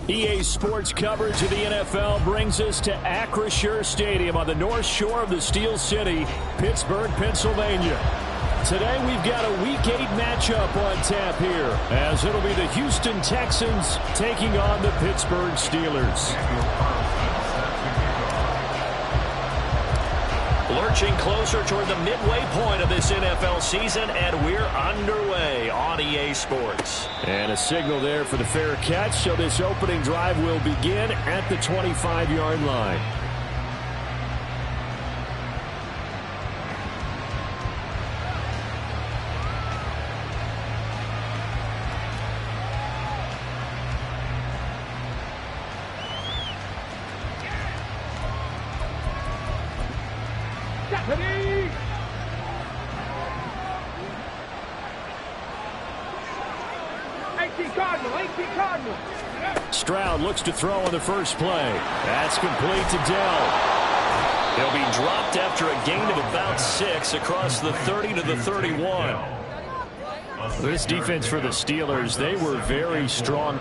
EA Sports coverage of the NFL brings us to Acrisure Stadium on the north shore of the Steel City, Pittsburgh, Pennsylvania. Today we've got a Week 8 matchup on tap here, as it'll be the Houston Texans taking on the Pittsburgh Steelers. Lurching closer toward the midway point of this NFL season, and we're underway on EA Sports. And a signal there for the fair catch, so this opening drive will begin at the 25-yard line. Stroud looks to throw on the first play. That's complete to Dell. He'll be dropped after a gain of about 6 across the 30 to the 31. This defense for the Steelers, they were very strong.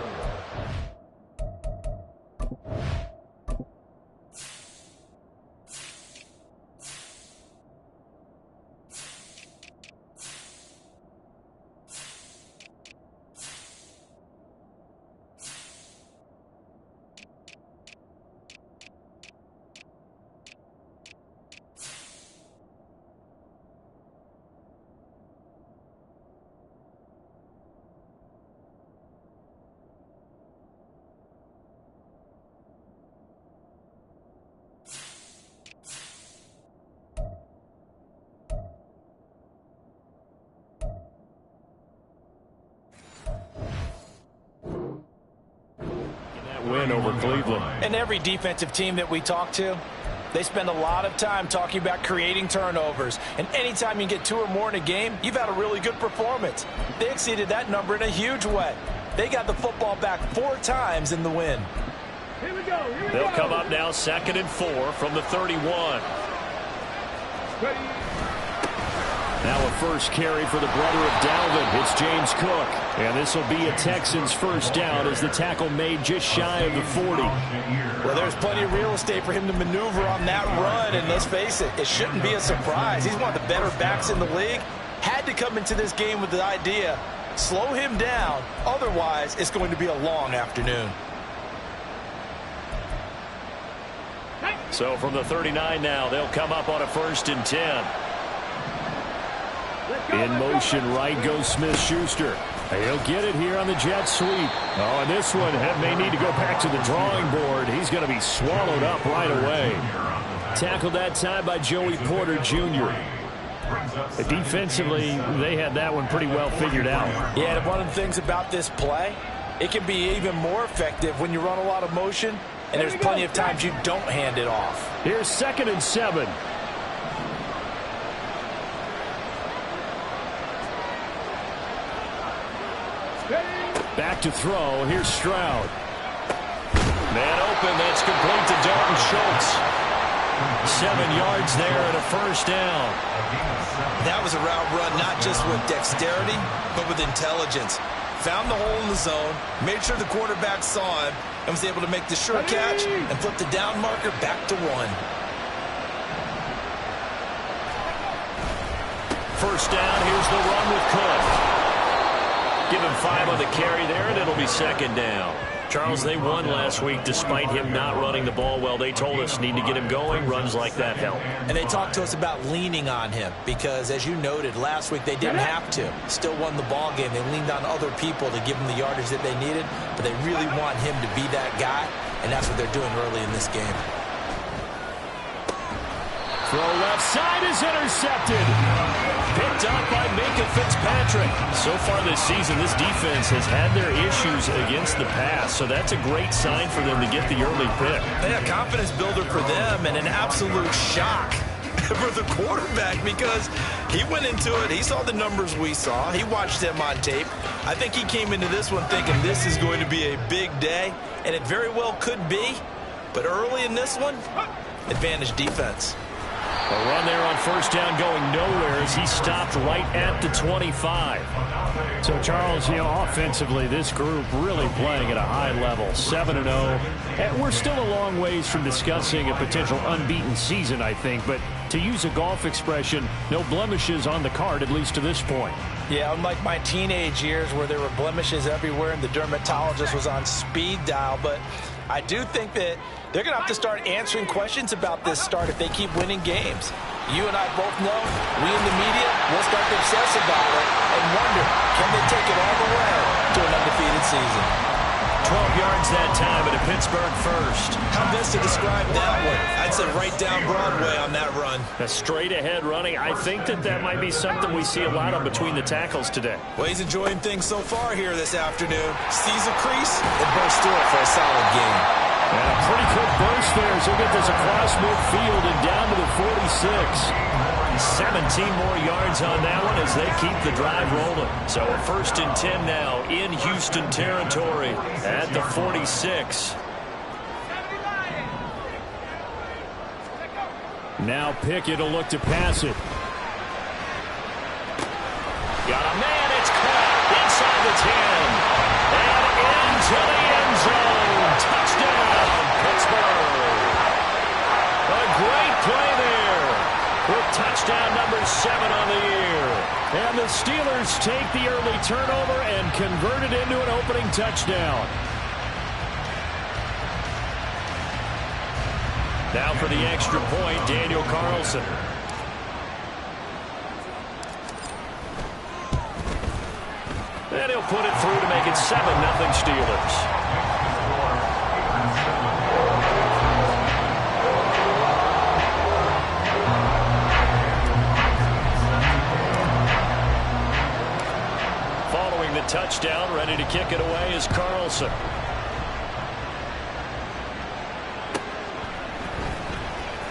Win over Cleveland. And every defensive team that we talk to, they spend a lot of time talking about creating turnovers. And anytime you get 2 or more in a game, you've had a really good performance. They exceeded that number in a huge way. They got the football back 4 times in the win. Here we go. They'll come up now 2nd and 4 from the 31. Ready. Now a first carry for the brother of Dalvin. It's James Cook. And this will be a Texans first down as the tackle made just shy of the 40. Well, there's plenty of real estate for him to maneuver on that run. And let's face it, it shouldn't be a surprise. He's one of the better backs in the league. Had to come into this game with the idea, slow him down. Otherwise, it's going to be a long afternoon. So from the 39 now, they'll come up on a 1st and 10. In motion, right goes Smith-Schuster. He'll get it here on the jet sweep. Oh, and this one may need to go back to the drawing board. He's going to be swallowed up right away. Tackled that time by Joey Porter Jr. Defensively, they had that one pretty well figured out. Yeah, and one of the things about this play, it can be even more effective when you run a lot of motion, and there's plenty of times you don't hand it off. Here's 2nd and 7. Back to throw. Here's Stroud. Man open. That's complete to Dalton Schultz. 7 yards there and a first down. That was a route run not just with dexterity, but with intelligence. Found the hole in the zone, made sure the quarterback saw him, and was able to make the sure catch and flip the down marker back to 1. First down. Here's the run with Cook. Give him 5 on the carry there, and it'll be 2nd down. Charles, they won last week despite him not running the ball well. They told us need to get him going. Runs like that help. And they talked to us about leaning on him because, as you noted, last week they didn't have to. Still won the ball game. They leaned on other people to give them the yardage that they needed, but they really want him to be that guy, and that's what they're doing early in this game. Throw left side is intercepted. Picked up by Minkah Fitzpatrick. Patrick, so far this season, this defense has had their issues against the pass, so that's a great sign for them to get the early pick. Yeah, confidence builder for them and an absolute shock for the quarterback because he went into it. He saw the numbers we saw. He watched them on tape. I think he came into this one thinking this is going to be a big day, and it very well could be. But early in this one, advantage defense. A run there on first down going nowhere as he stopped right at the 25. So, Charles, offensively, this group really playing at a high level, 7-0. And we're still a long ways from discussing a potential unbeaten season, I think. But to use a golf expression, no blemishes on the card, at least to this point. Yeah, unlike my teenage years where there were blemishes everywhere and the dermatologist was on speed dial. But I do think that they're going to have to start answering questions about this start if they keep winning games. You and I both know, we in the media will start to obsess about it and wonder, can they take it all the way to an undefeated season? 12 yards that time at a Pittsburgh first. How best to describe that one? I'd say right down Broadway on that run. A straight ahead running. I think that might be something we see a lot of between the tackles today. Well, he's enjoying things so far here this afternoon. Sees a crease and bursts through it for a solid game. And a pretty quick burst there as he'll get this across midfield and down to the 46. 17 more yards on that one as they keep the drive rolling. So a 1st and 10 now in Houston territory at the 46. Now Pickett will look to pass it. Got a man, it's caught inside the 10. And into the end zone. Touchdown, Pittsburgh. A great play there with touchdown number 7 on the year. And the Steelers take the early turnover and convert it into an opening touchdown. Now for the extra point, Daniel Carlson. And he'll put it through to make it 7-0 Steelers. Following the touchdown, ready to kick it away is Carlson.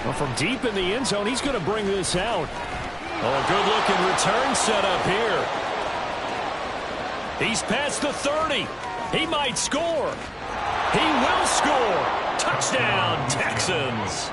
Well, from deep in the end zone, he's going to bring this out. Oh, a good-looking return set up here. He's past the 30. He might score. He will score. Touchdown, Texans.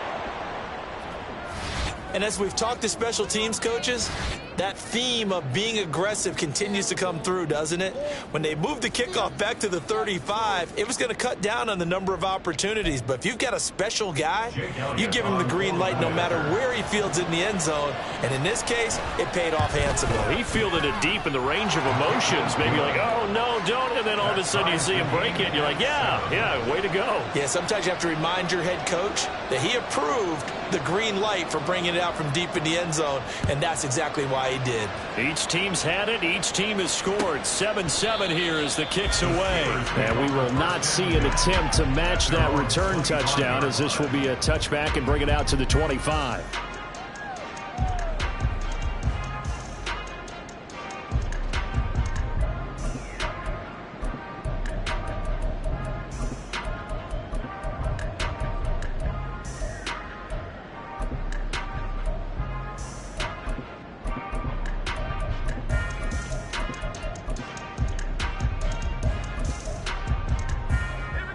And as we've talked to special teams coaches, that theme of being aggressive continues to come through, doesn't it? When they moved the kickoff back to the 35, it was going to cut down on the number of opportunities. But if you've got a special guy, you give him the green light no matter where he fields in the end zone. And in this case, it paid off handsomely. He fielded it deep in the range of emotions. Maybe like, oh, no, don't. And then all of a sudden you see him break it. And you're like, yeah, way to go. Yeah, sometimes you have to remind your head coach that he approved the green light for bringing it out from deep in the end zone. And that's exactly why he did. Each team's had it. Each team has scored. 7-7 here as the kick's away. And we will not see an attempt to match that return touchdown, as this will be a touchback and bring it out to the 25.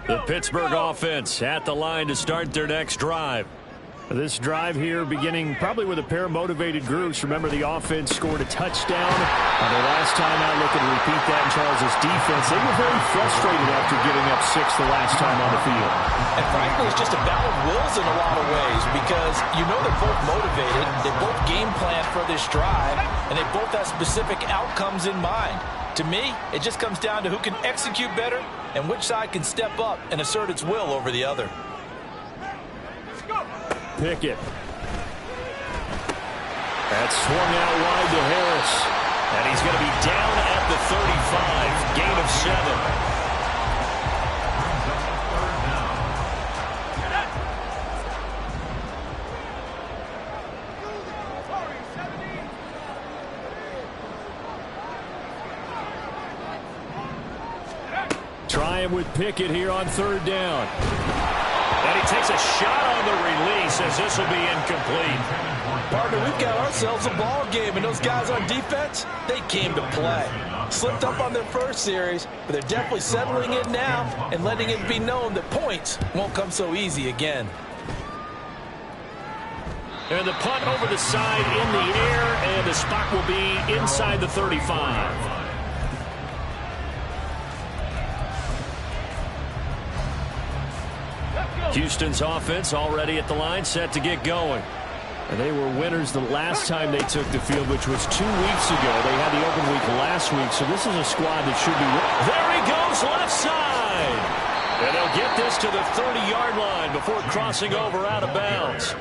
The Pittsburgh offense at the line to start their next drive. This drive here beginning probably with a pair of motivated groups. Remember, the offense scored a touchdown the last time out. Looking to repeat that in Charles's defense. They were very frustrated after giving up 6 the last time on the field. And frankly, it's just a battle of wills in a lot of ways because you know they're both motivated. They both game plan for this drive, and they both have specific outcomes in mind. To me, it just comes down to who can execute better and which side can step up and assert its will over the other. Pickett. That's swung out wide to Harris. And he's going to be down at the 35. Gain of 7. time with Pickett here on 3rd down. And he takes a shot on the release as this will be incomplete. Partner, we've got ourselves a ball game, and those guys on defense, they came to play. Slipped up on their first series, but they're definitely settling in now and letting it be known that points won't come so easy again. And the punt over the side in the air, and the spot will be inside the 35. Houston's offense already at the line, set to get going. And they were winners the last time they took the field, which was 2 weeks ago. They had the open week last week, so this is a squad that should be... There he goes, left side! And they'll get this to the 30-yard line before crossing over out of bounds.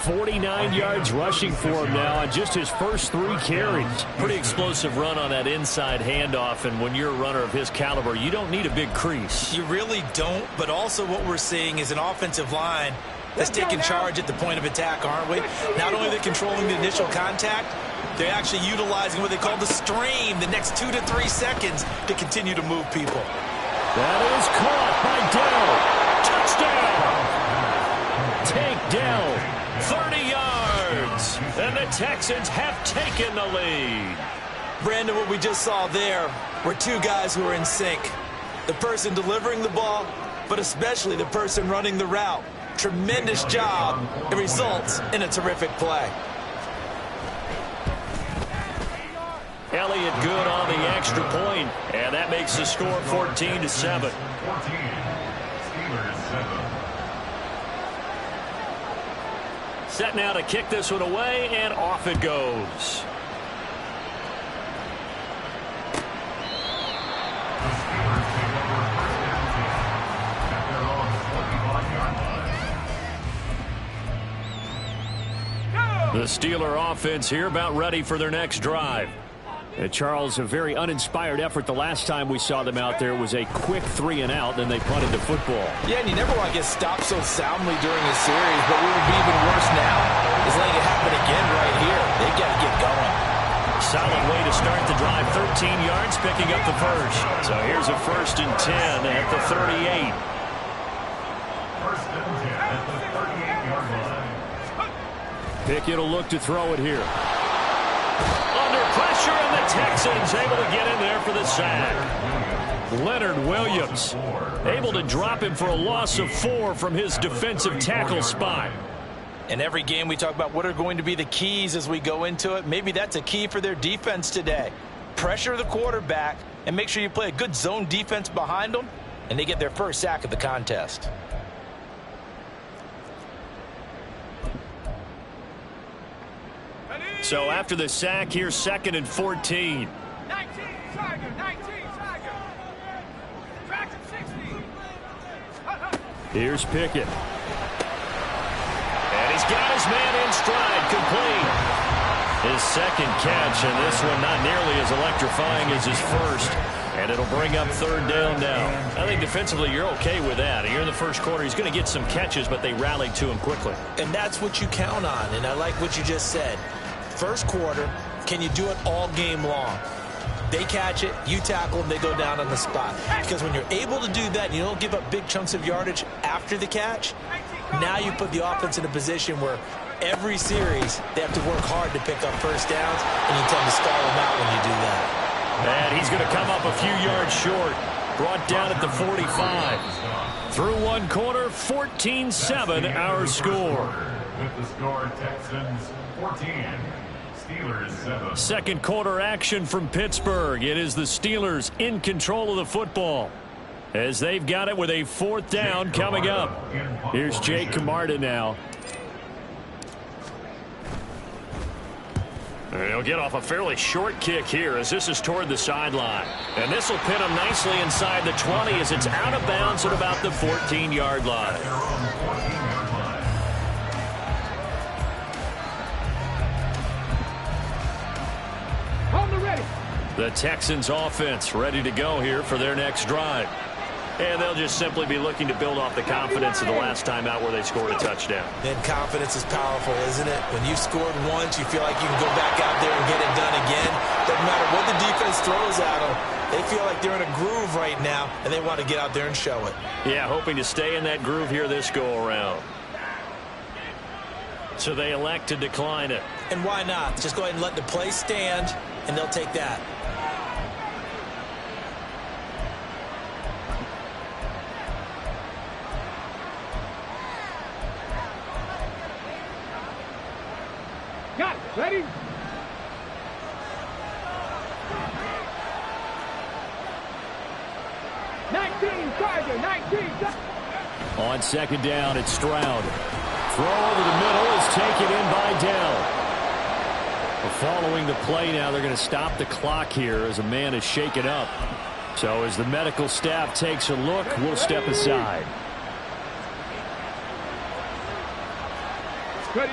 49 yards rushing for him now on just his first 3 carries. Pretty explosive run on that inside handoff, and when you're a runner of his caliber, you don't need a big crease. You really don't, but also what we're seeing is an offensive line that's taking charge at the point of attack, aren't we? Not only are they controlling the initial contact, they're actually utilizing what they call the strain, the next 2 to 3 seconds to continue to move people. That is caught by Dell. Touchdown! Take Dell. 30 yards, and the Texans have taken the lead. Brandon, what we just saw there were 2 guys who are in sync. The person delivering the ball, but especially the person running the route. Tremendous job. It results in a terrific play. Elliott good on the extra point, and that makes the score 14-7. Set now to kick this one away, and off it goes. The Steeler offense here about ready for their next drive. And Charles, a very uninspired effort the last time we saw them out there. It was a quick 3 and out, then they punted the football. Yeah, and you never want to get stopped so soundly during a series, but what would be even worse now is letting it happen again right here. They've got to get going. Solid way to start the drive. 13 yards, picking up the first. So here's a 1st and 10 at the 38. Pickett will look to throw it here. Under pressure, and the Texans able to get in there for the sack. Leonard Williams able to drop him for a loss of 4 from his defensive tackle spot. In every game we talk about what are going to be the keys as we go into it. Maybe that's a key for their defense today. Pressure the quarterback and make sure you play a good zone defense behind them, and they get their first sack of the contest. So after the sack, here's 2nd and 14. 19, Tiger, 19, Tiger. Track him 60. Here's Pickett. And he's got his man in stride, complete. His 2nd catch, and this one not nearly as electrifying as his first. And it'll bring up 3rd down now. I think defensively you're okay with that. You're in the first quarter. He's going to get some catches, but they rallied to him quickly. And that's what you count on, and I like what you just said. First quarter, can you do it all game long? They catch it, you tackle them, they go down on the spot. Because when you're able to do that and you don't give up big chunks of yardage after the catch, now you put the offense in a position where every series they have to work hard to pick up first downs, and you tend to stall them out when you do that. And he's going to come up a few yards short. Brought down at the 45. Through one quarter, 14-7 our score. With the score, Texans 14. Steelers 7. Second quarter action from Pittsburgh. It is the Steelers in control of the football as they've got it with a 4th down coming up. Here's Jake Camarda now. He'll get off a fairly short kick here as this is toward the sideline. And this will pin him nicely inside the 20 as it's out of bounds at about the 14-yard line. The Texans offense ready to go here for their next drive. And they'll just simply be looking to build off the confidence of the last time out where they scored a touchdown. Then confidence is powerful, isn't it? When you've scored once, you feel like you can go back out there and get it done again. Doesn't matter what the defense throws at them, they feel like they're in a groove right now, and they want to get out there and show it. Yeah, hoping to stay in that groove here this go-around. So they elect to decline it. And why not? Just go ahead and let the play stand, and they'll take that. Got it. Ready? On second down, it's Stroud. Throw over the middle is taken in by Dell. Following the play now, they're going to stop the clock here as a man is shaken up. So as the medical staff takes a look, we'll step aside. Ready?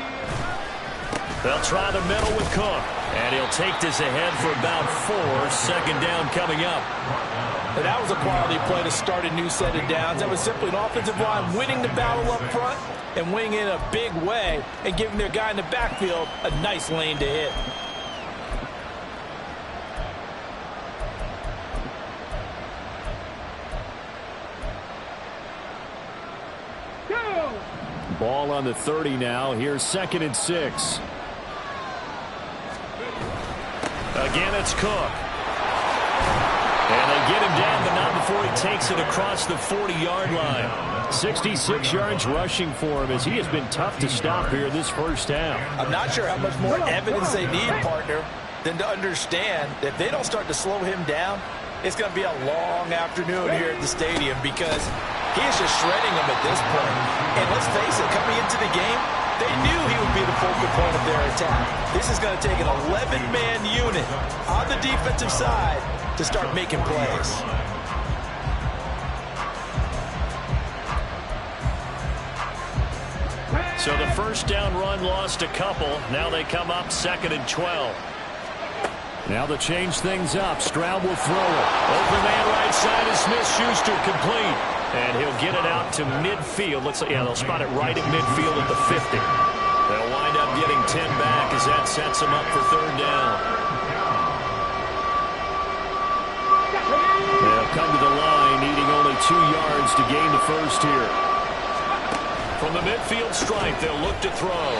They'll try the middle with Cook. And he'll take this ahead for about 4. Second down coming up. And that was a quality play to start a new set of downs. That was simply an offensive line winning the battle up front and winning in a big way and giving their guy in the backfield a nice lane to hit. Ball on the 30 now. Here's 2nd and 6. Again, it's Cook. And they get him down, but not before he takes it across the 40-yard line. 66 yards rushing for him as he has been tough to stop here this first half. I'm not sure how much more evidence they need, partner, than to understand that if they don't start to slow him down, it's going to be a long afternoon here at the stadium because he is just shredding them at this point. And let's face it, coming into the game, they knew he would be the focal point of their attack. This is going to take an 11-man unit on the defensive side to start making plays. So the first down run lost a couple. Now they come up 2nd and 12. Now to change things up, Stroud will throw it. Open man right side is Smith-Schuster, complete. And he'll get it out to midfield. Looks like, yeah, they'll spot it right at midfield at the 50. They'll wind up getting 10 back as that sets them up for 3rd down. They'll come to the line, needing only 2 yards to gain the first here. From the midfield stripe, they'll look to throw.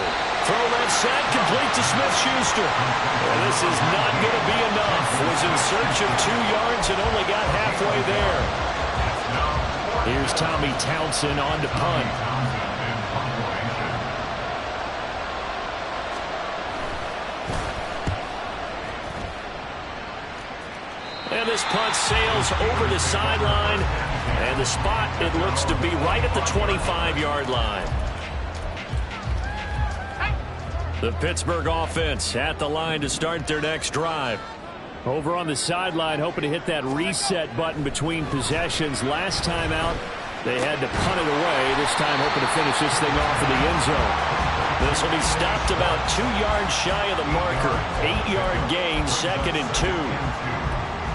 Throw that side, complete to Smith-Schuster. Well, this is not going to be enough. Was in search of 2 yards and only got halfway there. Here's Tommy Townsend on to punt. And this punt sails over the sideline. And the spot, it looks to be right at the 25-yard line. The Pittsburgh offense at the line to start their next drive. Over on the sideline, hoping to hit that reset button between possessions. Last time out, they had to punt it away. This time, hoping to finish this thing off in the end zone. This will be stopped about 2 yards shy of the marker. 8-yard gain, 2nd and 2.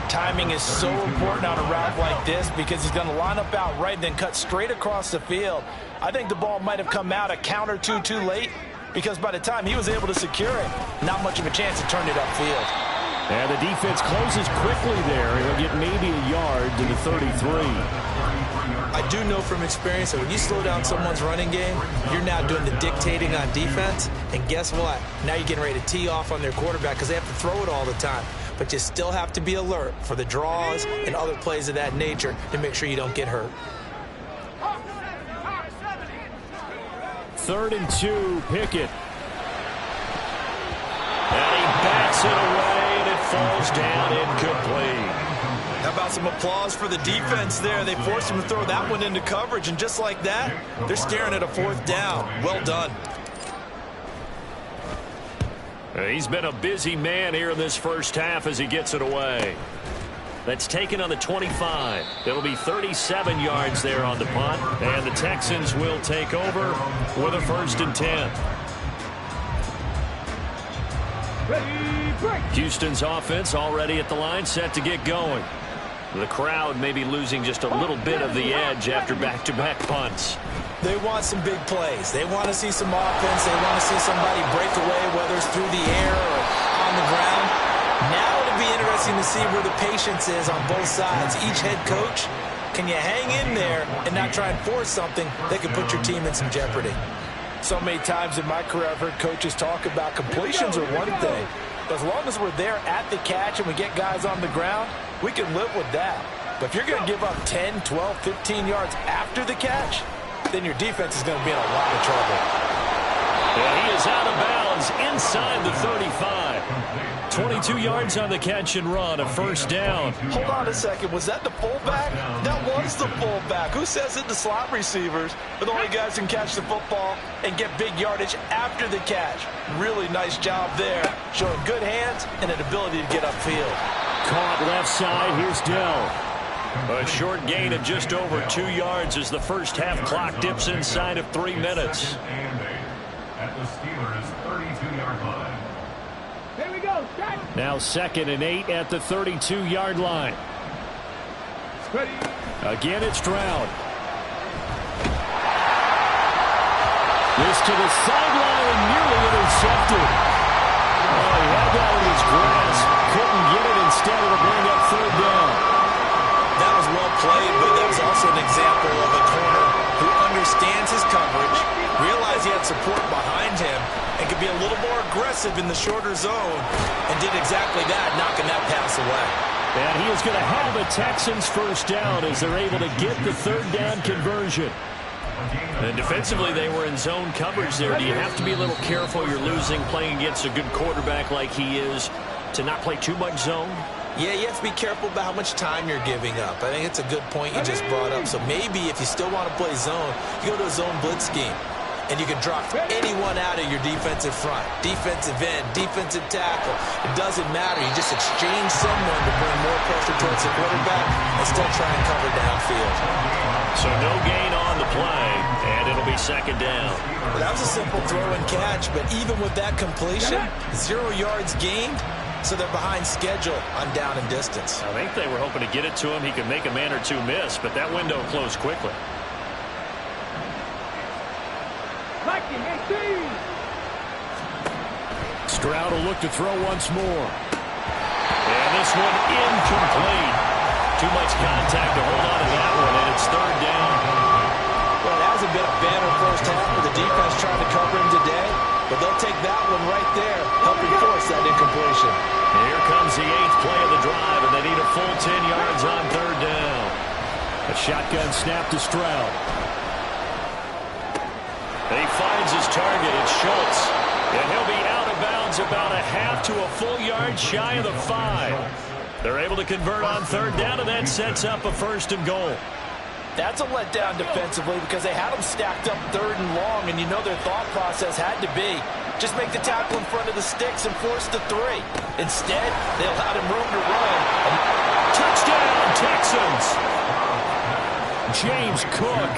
Timing is so important on a route like this because he's going to line up out right and then cut straight across the field. I think the ball might have come out a count or two too late because by the time he was able to secure it, not much of a chance to turn it upfield. And the defense closes quickly there. He'll get maybe a yard to the 33. I do know from experience that when you slow down someone's running game, you're now doing the dictating on defense. And guess what? Now you're getting ready to tee off on their quarterback because they have to throw it all the time. But you still have to be alert for the draws and other plays of that nature to make sure you don't get hurt. 3rd and 2, Pickett. And he backs it away, and it falls down incomplete. How about some applause for the defense there? They forced him to throw that one into coverage, and just like that, they're staring at a 4th down. Well done. He's been a busy man here in this first half as he gets it away. That's taken on the 25. It'll be 37 yards there on the punt, and the Texans will take over with a 1st and 10. Houston's offense already at the line, set to get going. The crowd may be losing just a little bit of the edge after back-to-back punts. They want some big plays. They want to see some offense. They want to see somebody break away, whether it's through the air or on the ground. Now it'll be interesting interesting to see where the patience is on both sides. Each head coach, can you hang in there and not try and force something that could put your team in some jeopardy? So many times in my career, I've heard coaches talk about completions are one thing. But as long as we're there at the catch and we get guys on the ground, we can live with that. But if you're going to give up 10, 12, 15 yards after the catch, then your defense is going to be in a lot of trouble. And he is out of bounds inside the 35. 22 yards on the catch and run, a first down. Hold on a second. Was that the fullback? That was the fullback. Who says it? The slot receivers are the only guys who can catch the football and get big yardage after the catch. Really nice job there, showing good hands and an ability to get upfield. Caught left side. Here's Dell. A short gain of just over 2 yards as the first half clock dips inside of 3 minutes. At the Steelers' 32-yard line. Here we go. Start. Now 2nd and 8 at the 32-yard line. Ready. Again, it's Stroud. This to the sideline, nearly intercepted. Oh, he had that in his grasp. Couldn't get it. Instead, it'll bring up 3rd down. That was well played, but that was also an example of a corner who understands his coverage, realized he had support behind him, and could be a little more aggressive in the shorter zone, and did exactly that, knocking that pass away. And he is going to have the Texans first down as they're able to get the 3rd down conversion. And defensively, they were in zone coverage there. Do you have to be a little careful? You're losing, playing against a good quarterback like he is, to not play too much zone? Yeah, you have to be careful about how much time you're giving up. I think it's a good point you just brought up. So maybe if you still want to play zone, you go to a zone blitz scheme. And you can drop anyone out of your defensive front. Defensive end, defensive tackle. It doesn't matter. You just exchange someone to bring more pressure towards the quarterback and still try and cover downfield. So no gain on the play, and it'll be 2nd down. Well, that was a simple throw and catch, but even with that completion, 0 yards gained. So they're behind schedule on down and distance. I think they were hoping to get it to him. He could make a man or two miss, but that window closed quickly. Stroud will look to throw once more. And this one incomplete. Too much contact to hold on to that one, and it's 3rd down. Well, it hasn't been a banner first half with the defense trying to cover him today, but they'll take that one right there, helping force that incompletion. Here comes the 8th play of the drive, and they need a full 10 yards on 3rd down. A shotgun snap to Stroud. He finds his target. It's Schultz. And he'll be out of bounds about a half to a full yard shy of the 5. They're able to convert on 3rd down, and that sets up a 1st and goal. That's a letdown defensively because they had them stacked up 3rd and long, and you know their thought process had to be just make the tackle in front of the sticks and force the 3. Instead, they allowed him room to run. Touchdown, Texans! James Cook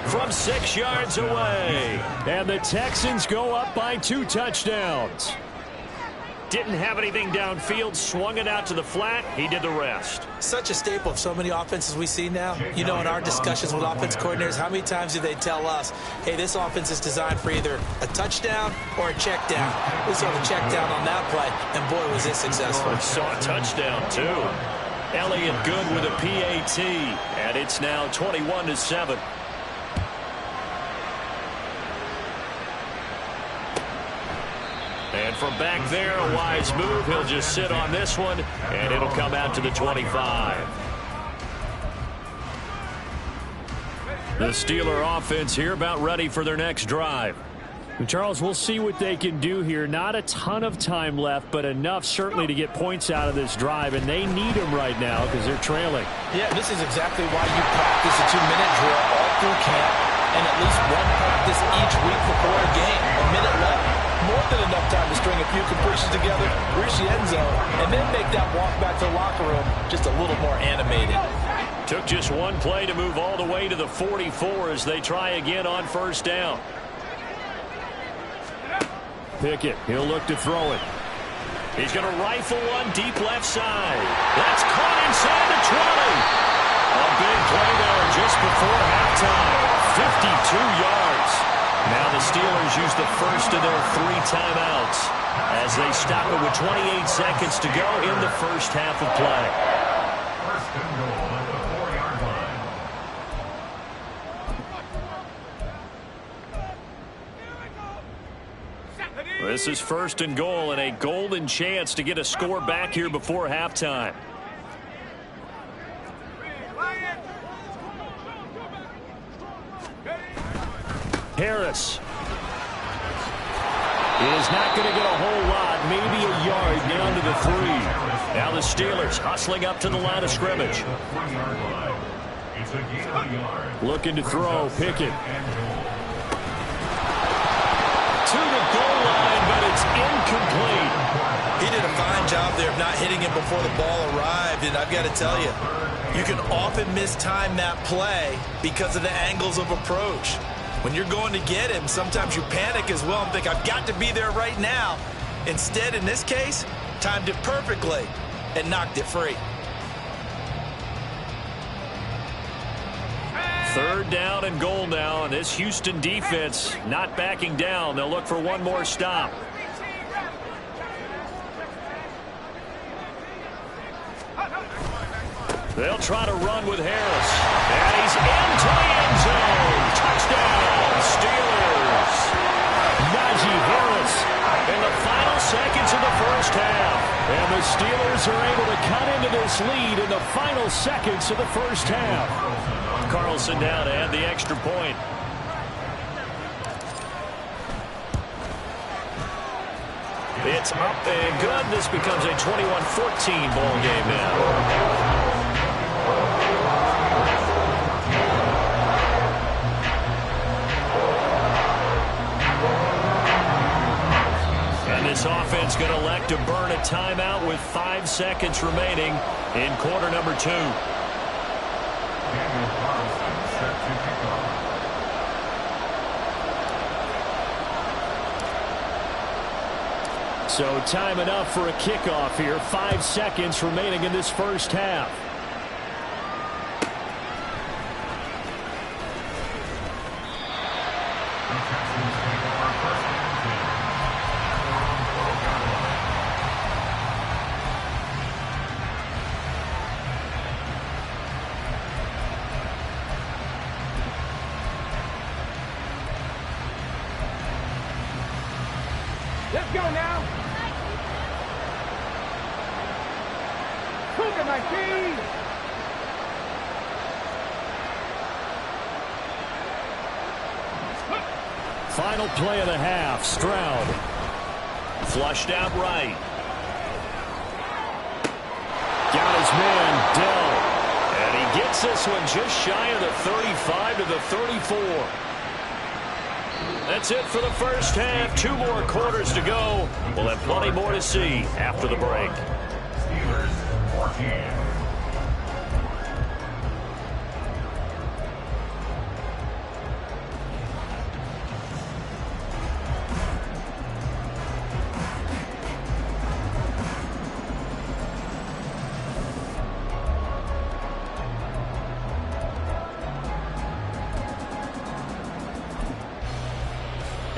from 6 yards away. And the Texans go up by 2 touchdowns. Didn't have anything downfield, swung it out to the flat. He did the rest. Such a staple of so many offenses we see now. You know, in our discussions with offense coordinators, how many times do they tell us, hey, this offense is designed for either a touchdown or a check down. We saw the check down on that play, and boy, was it successful. We saw a touchdown, too. Elliott good with a PAT, and it's now 21-7. And from back there, a wise move. He'll just sit on this one, and it'll come out to the 25. The Steeler offense here about ready for their next drive. Charles, we'll see what they can do here. Not a ton of time left, but enough certainly to get points out of this drive, and they need them right now because they're trailing. Yeah, this is exactly why you practice a 2-minute drill all through camp and at least one practice each week before a game. A minute left, more than enough time to string a few completions together, reach the end zone, and then make that walk back to the locker room just a little more animated. Took just one play to move all the way to the 44 as they try again on 1st down. Pickett, he'll look to throw it. He's going to rifle one deep left side. That's caught inside the 20. A big play there just before halftime. 52 yards. Now the Steelers use the first of their 3 timeouts as they stop it with 28 seconds to go in the first half of play. First and goal at the 4-yard line. This is first and goal and a golden chance to get a score back here before halftime. Harris is not going to get a whole lot, maybe a yard down to the 3. Now the Steelers hustling up to the line of scrimmage. It's a gain of a yard. Looking to throw, Pickett. To the goal line, but it's incomplete. He did a fine job there of not hitting him before the ball arrived, and I've got to tell you, you can often mistime that play because of the angles of approach. When you're going to get him, sometimes you panic as well and think, I've got to be there right now. Instead, in this case, timed it perfectly and knocked it free. Third down and goal now, and this Houston defense not backing down. They'll look for one more stop. They'll try to run with Harris. And he's into the end zone. Touchdown, Steelers. Najee Harris in the final seconds of the first half. And the Steelers are able to cut into this lead in the final seconds of the first half. Carlson down to add the extra point. It's up and good. This becomes a 21-14 ball game now. This offense going to elect to burn a timeout with 5 seconds remaining in quarter number 2. Daniel Carlson set to kick off. So time enough for a kickoff here. 5 seconds remaining in this first half. Let's go now. Look at my feet. Final play of the half. Stroud. Flushed out right. Got his man, Dell. And he gets this one just shy of the 35 to the 34. That's it for the first half. 2 more quarters to go. We'll have plenty more to see after the break. Steelers 14.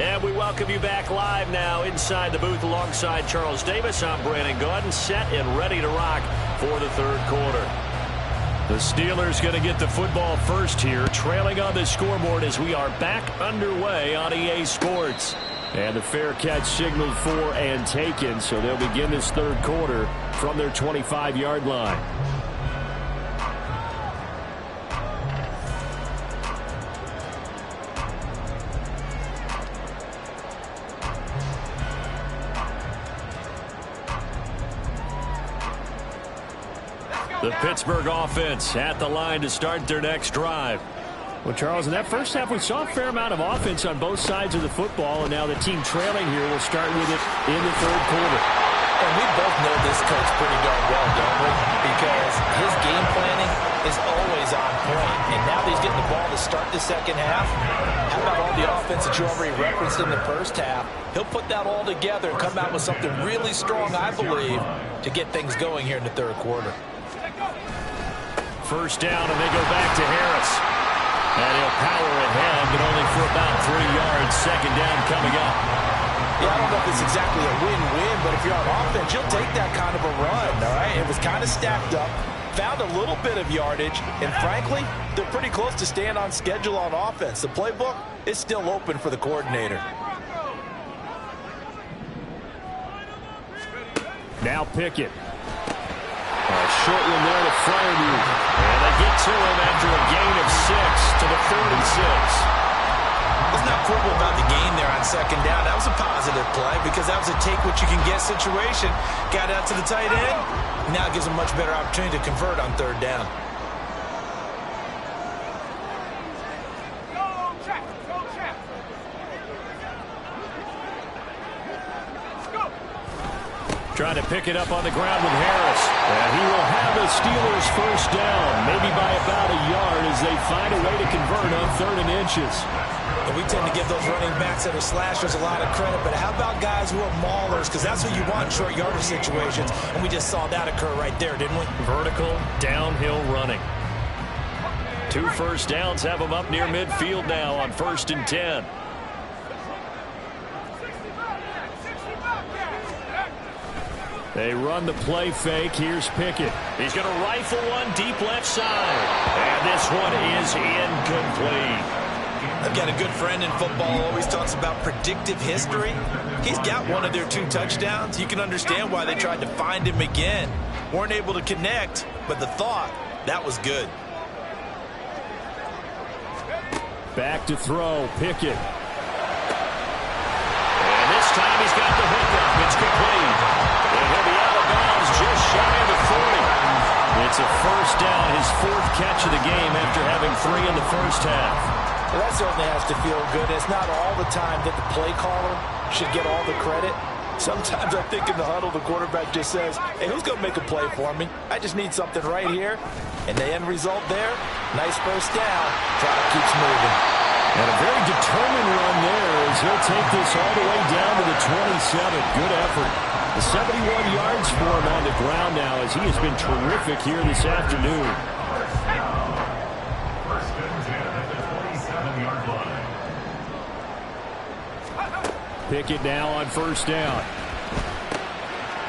And we welcome you back live now inside the booth alongside Charles Davis. I'm Brandon Gaudin, set and ready to rock for the third quarter. The Steelers going to get the football first here, trailing on the scoreboard as we are back underway on EA Sports. And the fair catch signaled for and taken, so they'll begin this third quarter from their 25-yard line. The Pittsburgh offense at the line to start their next drive. Well, Charles, in that first half, we saw a fair amount of offense on both sides of the football, and now the team trailing here will start with it in the third quarter. And we both know this coach pretty darn well, don't we? Because his game planning is always on point. And now that he's getting the ball to start the second half, how about all the offense that you already referenced in the first half? He'll put that all together and come out with something really strong, I believe, to get things going here in the third quarter. First down, and they go back to Harris. And he'll power ahead, but only for about 3 yards. Second down coming up. Yeah, I don't know if it's exactly a win-win, but if you're on offense, you'll take that kind of a run, all right? It was kind of stacked up, found a little bit of yardage, and frankly, they're pretty close to staying on schedule on offense. The playbook is still open for the coordinator. Now Pickett. A short one there to Fairview. And they get to him after a gain of 6 to the 46. Let's not quibble about the gain there on second down. That was a positive play because that was a take-what-you-can-get situation. Got out to the tight end. Now it gives them a much better opportunity to convert on third down. Trying to pick it up on the ground with Harris. And he will have the Steelers first down, maybe by about a yard as they find a way to convert on 3rd and inches. And we tend to give those running backs that are slashers a lot of credit, but how about guys who are maulers? Because that's what you want in short yardage situations, and we just saw that occur right there, didn't we? Vertical, downhill running. 2 first downs have them up near midfield now on 1st and 10. They run the play fake. Here's Pickett. He's going to rifle one deep left side. And this one is incomplete. I've got a good friend in football who always talks about predictive history. He's got one of their 2 touchdowns. You can understand why they tried to find him again. Weren't able to connect, but the thought, that was good. Back to throw, Pickett. And this time he's got the hook up. It's complete. And he'll be out of bounds just shy of the 40. It's a first down, his 4th catch of the game after having 3 in the first half. Well, that certainly has to feel good. It's not all the time that the play caller should get all the credit. Sometimes I think in the huddle, the quarterback just says, hey, who's going to make a play for me? I just need something right here. And the end result there, nice first down. Drive keeps moving. And a very determined run there as he'll take this all the way down to the 27. Good effort. The 71 yards for him on the ground now as he has been terrific here this afternoon. First and 10 at the 27-yard line. Pickett now on first down.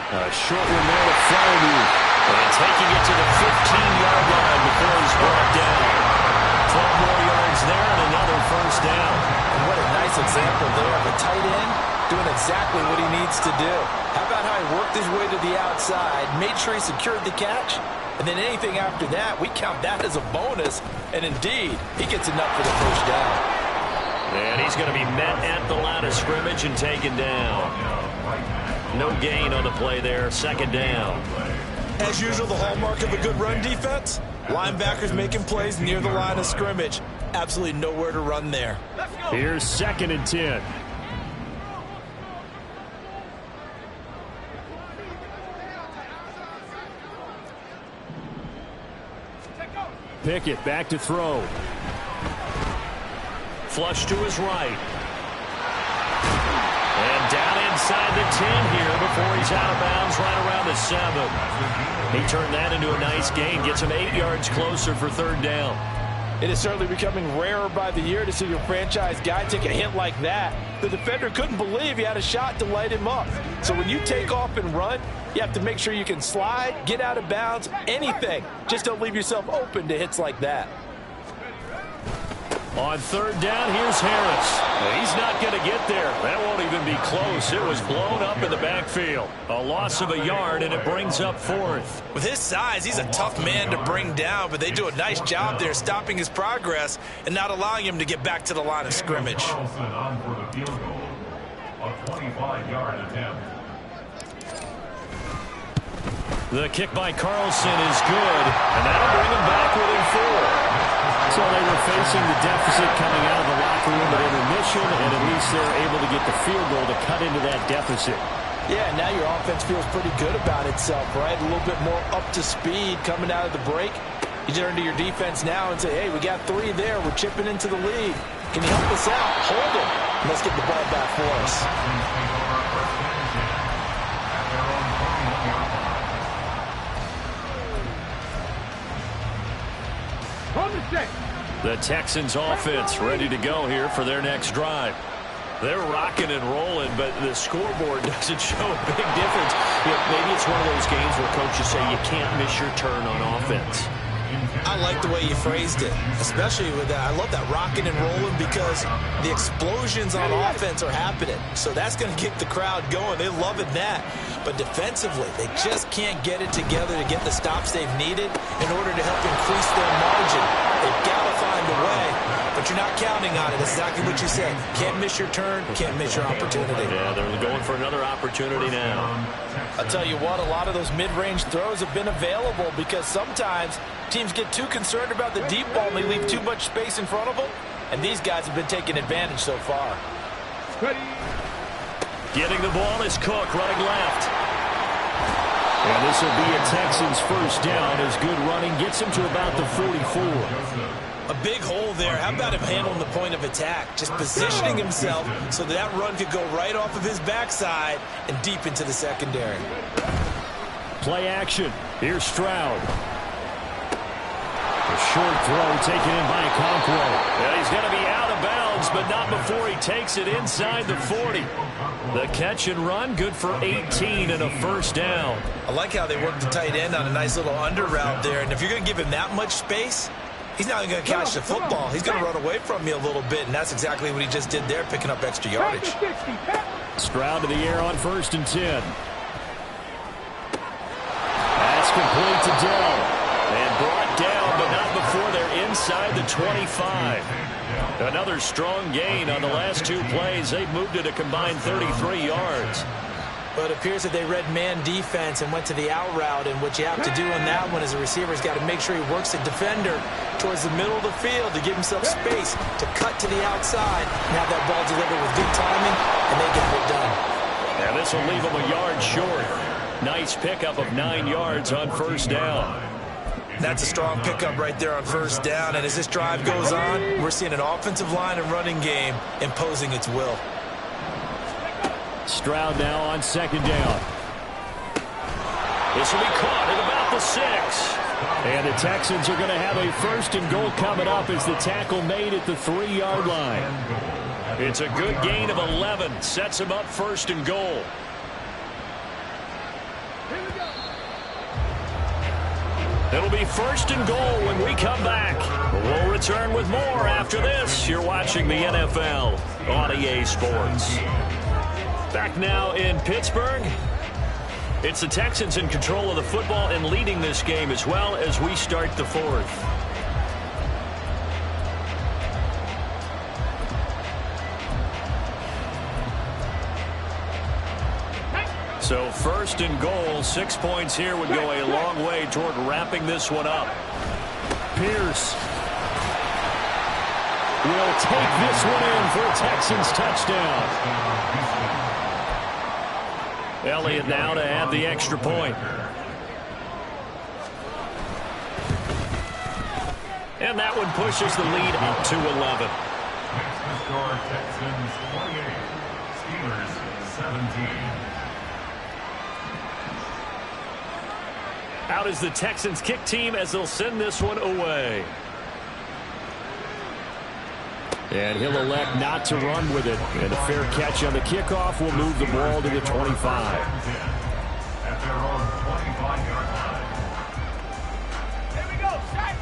A short one there to Fairview. And taking it to the 15-yard line before he's brought down. 12 more yards there and another first down. And what a nice example there of a tight end doing exactly what he needs to do. How about how he worked his way to the outside, made sure he secured the catch, and then anything after that, we count that as a bonus. And indeed, he gets enough for the first down. And he's going to be met at the line of scrimmage and taken down. No gain on the play there. Second down. As usual, the hallmark of a good run defense, linebackers making plays near the line of scrimmage. Absolutely nowhere to run there. Here's 2nd and 10. Pickett back to throw. Flush to his right. And down inside the 10 here before he's out of bounds right around the 7. He turned that into a nice gain. Gets him 8 yards closer for 3rd down. It is certainly becoming rarer by the year to see your franchise guy take a hit like that. The defender couldn't believe he had a shot to light him up. So when you take off and run, you have to make sure you can slide, get out of bounds, anything. Just don't leave yourself open to hits like that. On 3rd down, here's Harris. He's not going to get there. That won't even be close. It was blown up in the backfield. A loss of a yard, and it brings up 4th. With his size, he's a tough man to bring down, but they do a nice job there stopping his progress and not allowing him to get back to the line of scrimmage. Carlson on for the field goal. A 25-yard attempt. The kick by Carlson is good, and that'll bring him back within 4. So they were facing the deficit coming out of the locker room at intermission, and at least they're able to get the field goal to cut into that deficit. Yeah, now your offense feels pretty good about itself, right? A little bit more up to speed coming out of the break. You turn to your defense now and say, hey, we got 3 there. We're chipping into the lead. Can you help us out? Hold it. Let's get the ball back for us. Hold the stick. The Texans offense ready to go here for their next drive. They're rocking and rolling, but the scoreboard doesn't show a big difference. Maybe it's one of those games where coaches say you can't miss your turn on offense. I like the way you phrased it, especially with that. I love that rocking and rolling because the explosions on offense are happening. So that's going to get the crowd going. They're loving that. But defensively, they just can't get it together to get the stops they've needed in order to help increase their margin. They've got to find a way, but you're not counting on it. That's exactly what you said. Can't miss your turn, can't miss your opportunity. Yeah, they're going for another opportunity now. I'll tell you what, a lot of those mid-range throws have been available because sometimes teams get too concerned about the deep ball and they leave too much space in front of them, and these guys have been taking advantage so far. Ready. Getting the ball is Cook running left. And this will be a Texans first down as good running gets him to about the 44. A big hole there. How about him handling the point of attack? Just positioning himself so that run could go right off of his backside and deep into the secondary. Play action. Here's Stroud. A short throw taken in by Okonkwo. Yeah, he's going to be out of bounds, but not before he takes it inside the 40. The catch and run, good for 18 and a first down. I like how they worked the tight end on a nice little under route there. And if you're going to give him that much space, he's not even going to catch the football. He's going to run away from you a little bit, and that's exactly what he just did there, picking up extra yardage. Stroud to the air on 1st and 10. That's complete to Dell. And brought down, but not before they're inside the 25. Another strong gain on the last two plays. They've moved it a combined 33 yards. But it appears that they read man defense and went to the out route, and what you have to do on that one is the receiver's got to make sure he works the defender towards the middle of the field to give himself space to cut to the outside and have that ball delivered with good timing, and they got it done. And this will leave him a yard short. Nice pickup of 9 yards on first down. That's a strong pickup right there on first down, and as this drive goes on, we're seeing an offensive line and running game imposing its will. Stroud now on 2nd down. This will be caught at about the 6. And the Texans are going to have a 1st and goal coming up as the tackle made at the 3-yard line. It's a good gain of 11. Sets him up 1st and goal. It'll be 1st and goal when we come back. We'll return with more after this. You're watching the NFL on EA Sports. Back now in Pittsburgh. It's the Texans in control of the football and leading this game as well as we start the 4th. So 1st and goal, 6 points here would go a long way toward wrapping this one up. Pierce will take this one in for a Texans touchdown. Elliott now to add the extra point. And that one pushes the lead up to 11. Score Texans 48, Steelers 17. Out is the Texans kick team as they'll send this one away. And he'll elect not to run with it. And a fair catch on the kickoff will move the ball to the 25.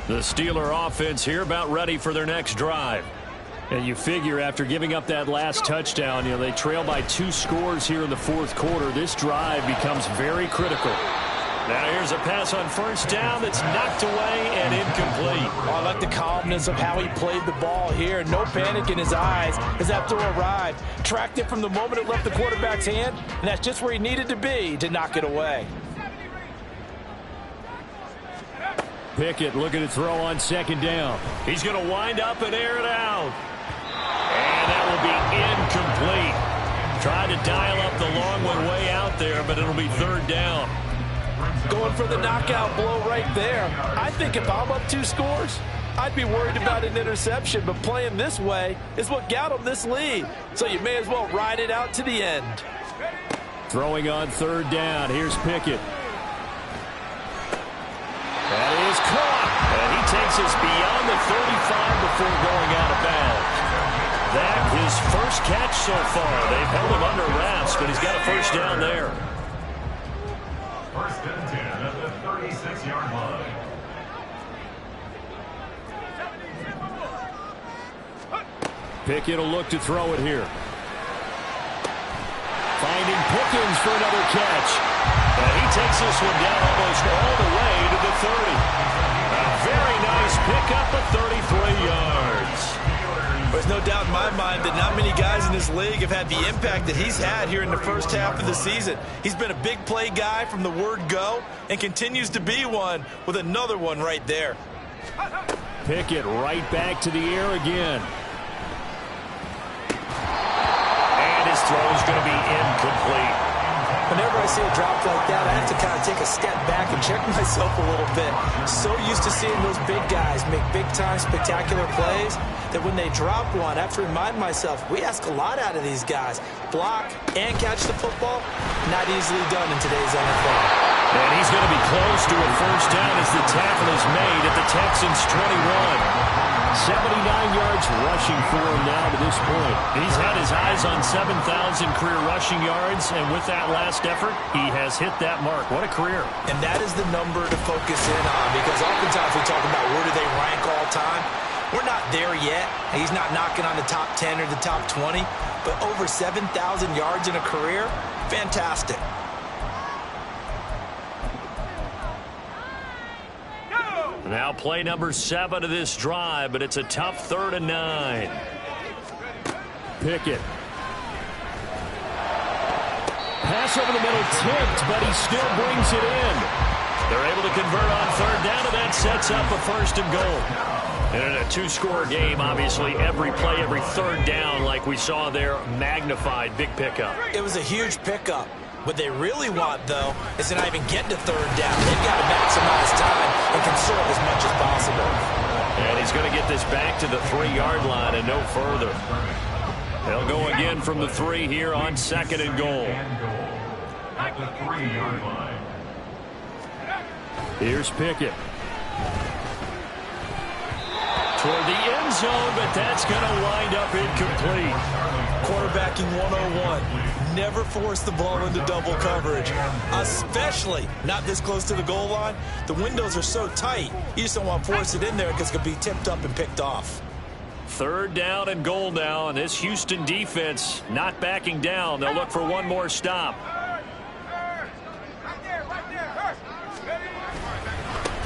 The Steeler offense here about ready for their next drive. And you figure after giving up that last touchdown, they trail by 2 scores here in the 4th quarter. This drive becomes very critical. Now here's a pass on 1st down that's knocked away and incomplete. Oh, I like the calmness of how he played the ball here. No panic in his eyes as that throw arrived. Tracked it from the moment it left the quarterback's hand, and that's just where he needed to be to knock it away. Pickett looking to throw on 2nd down. He's going to wind up and air it out. And that will be incomplete. Tried to dial up the long one way out there, but it'll be 3rd down. Going for the knockout blow right there. I think if I'm up 2 scores, I'd be worried about an interception, but playing this way is what got him this lead. So you may as well ride it out to the end. Throwing on 3rd down. Here's Pickett. That is caught. And he takes passes beyond the 35 before going out of bounds. That his first catch so far. They've held him under wraps, but he's got a first down there. First and 10 at the 36-yard line. Pickett will look to throw it here. Finding Pickens for another catch. And he takes this one down almost all the way to the 30. A very nice pickup of 33 yards. There's no doubt in my mind that not many guys in this league have had the impact that he's had here in the first half of the season. He's been a big play guy from the word go and continues to be one with another one right there. Pickett right back to the air again. And his throw is going to be incomplete. Whenever I see a drop like that, I have to kind of take a step back and check myself a little bit. So used to seeing those big guys make big-time spectacular plays that when they drop one, I have to remind myself, we ask a lot out of these guys. Block and catch the football, not easily done in today's NFL. And he's going to be close to a first down as the tackle is made at the Texans' 21. 79 yards rushing for him now to this point. He's had his eyes on 7,000 career rushing yards, and with that last effort, he has hit that mark. What a career. And that is the number to focus in on, because oftentimes we talk about where do they rank all time. We're not there yet. He's not knocking on the top 10 or the top 20, but over 7,000 yards in a career, fantastic. Now play number 7 of this drive, but it's a tough 3rd and 9. Pickett. Pass over the middle tipped, but he still brings it in. They're able to convert on 3rd down, and that sets up a 1st and goal. And in a 2-score game, obviously every play, every 3rd down, like we saw there, magnified, big pickup. It was a huge pickup. What they really want, though, is to not even get to 3rd down. They've got to maximize time and conserve as much as possible. And he's going to get this back to the 3-yard line and no further. They'll go again from the 3 here on 2nd and goal. At the 3-yard line. Here's Pickett. Toward the end zone, but that's going to wind up incomplete. Quarterbacking 101. Never force the ball into double coverage, especially not this close to the goal line. The windows are so tight, you just don't want to force it in there because it could be tipped up and picked off. 3rd down and goal now, and this Houston defense not backing down. They'll look for one more stop.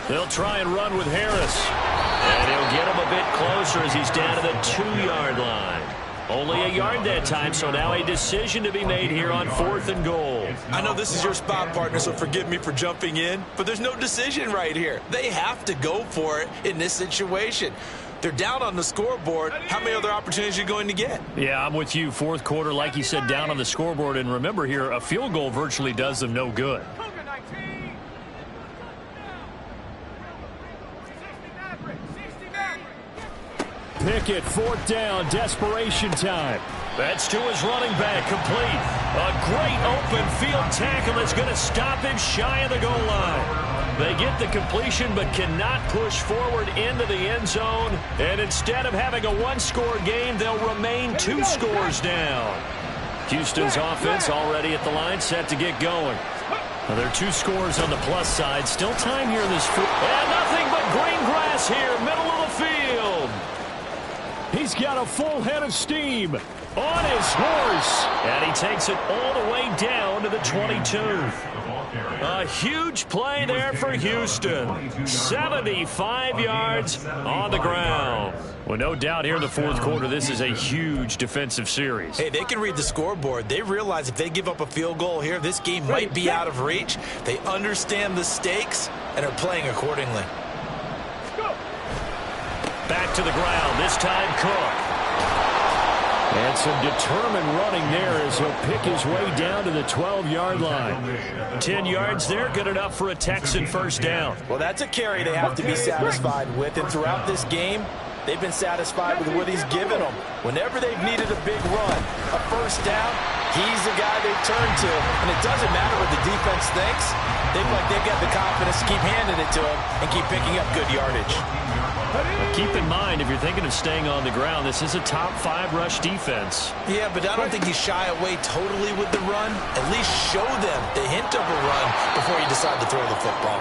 They'll try and run with Harris. And he'll get him a bit closer as he's down to the 2-yard line. Only a yard that time, so now a decision to be made here on 4th and goal. I know this is your spot, partner, so forgive me for jumping in, but there's no decision right here. They have to go for it in this situation. They're down on the scoreboard. How many other opportunities are you going to get? Yeah, I'm with you. 4th quarter, like you said, down on the scoreboard. And remember here, a field goal virtually does them no good. Pickett, 4th down, desperation time. That's to his running back, complete. A great open field tackle that's going to stop him shy of the goal line. They get the completion but cannot push forward into the end zone. And instead of having a 1-score game, they'll remain 2 scores down. Houston's offense already at the line, set to get going. Now, there are 2 scores on the plus side. Still time here in this field. And nothing but green grass here, middle of the field. He's got a full head of steam on his horse. And he takes it all the way down to the 22. A huge play there for Houston. 75 yards on the ground. Well, no doubt here in the 4th quarter, this is a huge defensive series. Hey, they can read the scoreboard. They realize if they give up a field goal here, this game might be out of reach. They understand the stakes and are playing accordingly. Back to the ground, this time Cook. And some determined running there as he'll pick his way down to the 12-yard line. 10 yards there, good enough for a Texan first down. Well, that's a carry they have to be satisfied with. And throughout this game, they've been satisfied with what he's given them. Whenever they've needed a big run, a first down, he's the guy they've turned to. And it doesn't matter what the defense thinks. They look like they've got the confidence to keep handing it to him and keep picking up good yardage. Well, keep in mind, if you're thinking of staying on the ground, this is a top 5 rush defense. Yeah, but I don't think you shy away totally with the run. At least show them the hint of a run before you decide to throw the football.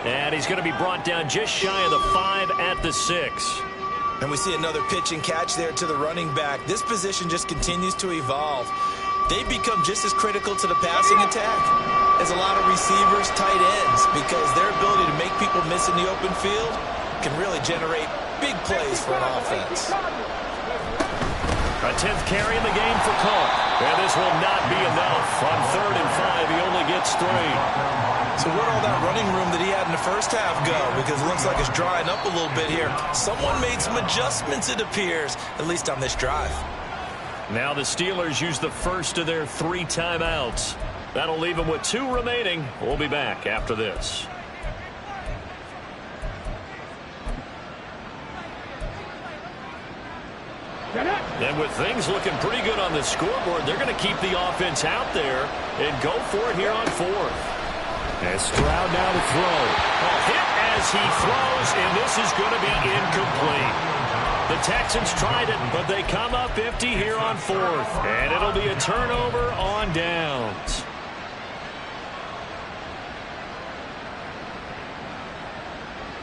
And he's going to be brought down just shy of the 5 at the 6. And we see another pitch and catch there to the running back. This position just continues to evolve. They become just as critical to the passing attack as a lot of receivers, tight ends, because their ability to make people miss in the open field can really generate big plays for an offense. A 10th carry in the game for Cook. And this will not be enough. On 3rd and 5, he only gets 3. So where'd all that running room that he had in the first half go? Because it looks like it's drying up a little bit here. Someone made some adjustments, it appears, at least on this drive. Now the Steelers use the first of their 3 timeouts. That'll leave them with 2 remaining. We'll be back after this. And with things looking pretty good on the scoreboard, they're going to keep the offense out there and go for it here on 4th. And Stroud now to throw. A hit as he throws, and this is going to be incomplete. The Texans tried it, but they come up empty here on 4th. And it'll be a turnover on downs.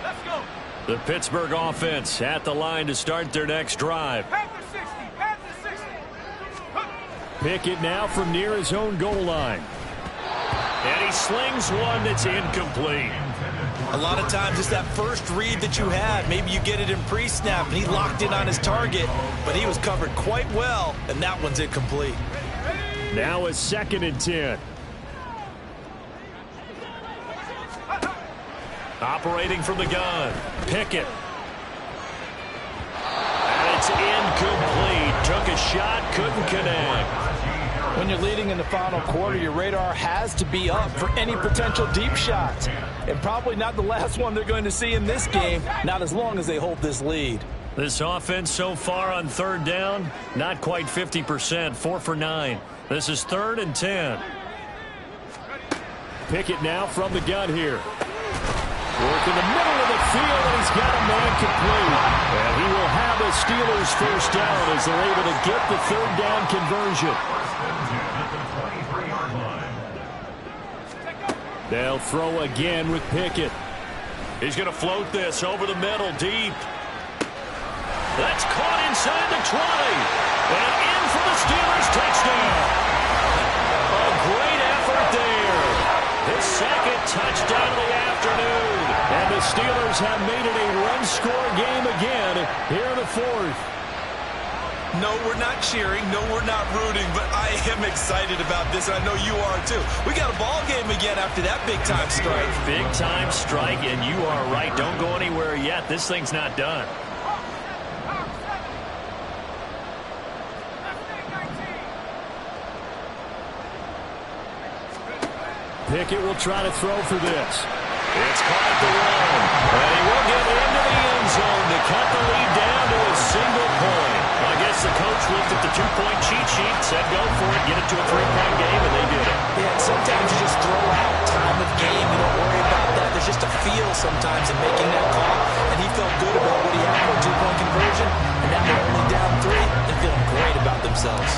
Let's go. The Pittsburgh offense at the line to start their next drive. Panther 60. Panther 60. Pickett now from near his own goal line. And he slings one that's incomplete. A lot of times it's that first read that you had. Maybe you get it in pre-snap, and he locked in on his target, but he was covered quite well, and that one's incomplete. Now a 2nd and 10. Operating from the gun. Pickett. And it's incomplete. Took a shot, couldn't connect. When you're leading in the final quarter, your radar has to be up for any potential deep shots. And probably not the last one they're going to see in this game, not as long as they hold this lead. This offense so far on 3rd down, not quite 50%, 4 for 9. This is 3rd and 10. Pickett now from the gun here. Work in the middle of the field, and he's got a man complete. And he will have the Steelers first down as they're able to get the 3rd down conversion. They'll throw again with Pickett. He's going to float this over the middle, deep. That's caught inside the 20. And in for the Steelers touchdown. A great effort there. His 2nd touchdown of the afternoon. And the Steelers have made it a run-score game again here in the 4th. No, we're not cheering. No, we're not rooting, but I am excited about this, and I know you are too. We got a ball game again after that big-time strike. Big-time strike, and you are right. Don't go anywhere yet. This thing's not done. Pickett will try to throw for this. It's caught at the one, and he will get into the end zone to cut the lead down to a single point. Well, I guess the coach looked at the 2-point cheat sheet, said go for it, get it to a 3-point game, and they did it. Yeah, and sometimes you just throw out time of game. You don't worry about that. There's just a feel sometimes in making that call, and he felt good about what he had for a 2-point conversion, and now they're only down 3. They're feeling great about themselves.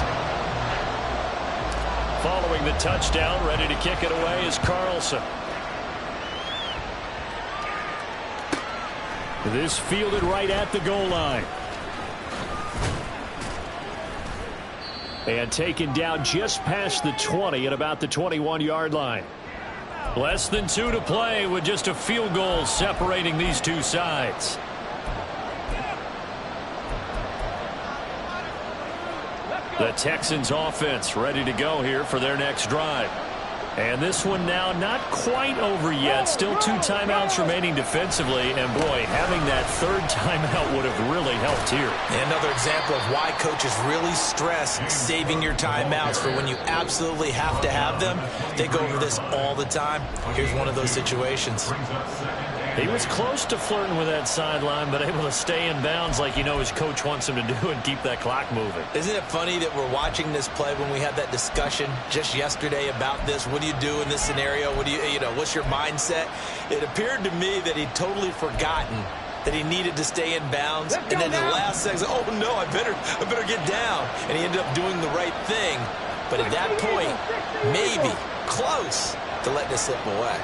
Following the touchdown, ready to kick it away is Carlson. This fielded right at the goal line. And taken down just past the 20 at about the 21-yard line. Less than 2 to play with just a field goal separating these two sides. The Texans offense ready to go here for their next drive. And this one now not quite over yet. Still 2 timeouts remaining defensively. And, boy, having that 3rd timeout would have really helped here. And another example of why coaches really stress saving your timeouts for when you absolutely have to have them. They go over this all the time. Here's one of those situations. He was close to flirting with that sideline, but able to stay in bounds like his coach wants him to do and keep that clock moving. Isn't it funny that we're watching this play when we had that discussion just yesterday about this? What do you do in this scenario? What do you know, what's your mindset? It appeared to me that he'd totally forgotten that he needed to stay in bounds. And then in the last second, oh no, I better get down. And he ended up doing the right thing. But at that point, maybe close to letting it slip away.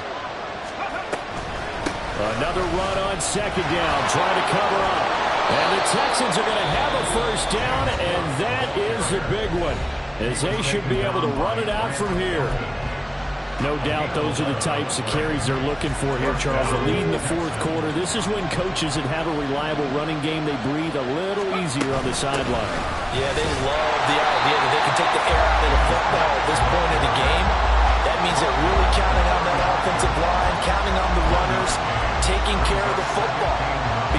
Another run on second down, trying to cover up. And the Texans are going to have a first down, and that is the big one, as they should be able to run it out from here. No doubt those are the types of carries they're looking for here, Charles. The lead in the fourth quarter. This is when coaches that have a reliable running game, they breathe a little easier on the sideline. Yeah, they love the idea that they can take the air out of the football at this point of the game. That means they're really counting on that offensive line, counting on the runners, taking care of the football.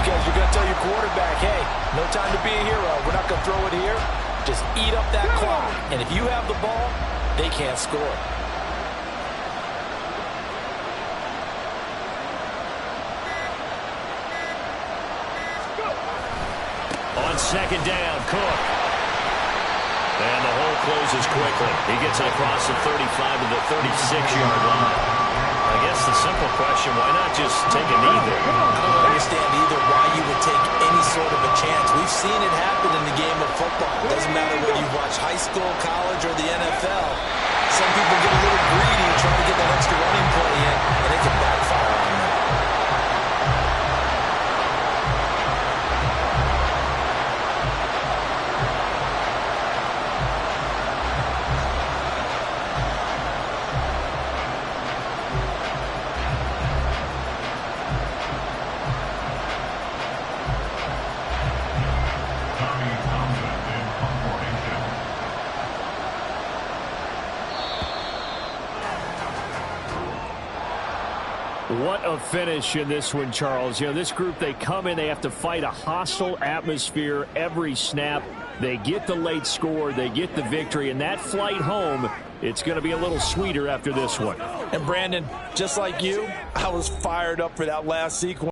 Because you're going to tell your quarterback, hey, no time to be a hero. We're not going to throw it here. Just eat up that clock. And if you have the ball, they can't score. On second down, Cook. And the hole closes quickly. He gets it across the 35 to the 36-yard line. I guess the simple question, why not just take a knee there? I don't understand either why you would take any sort of a chance. We've seen it happen in the game of football. It doesn't matter whether you watch high school, college, or the NFL. Some people get a little greedy trying to get that extra running play in, and it can backfire on them. What a finish in this one, Charles. You know, this group, they come in, they have to fight a hostile atmosphere every snap. They get the late score, they get the victory, and that flight home, it's going to be a little sweeter after this one. And Brandon, just like you, I was fired up for that last sequence.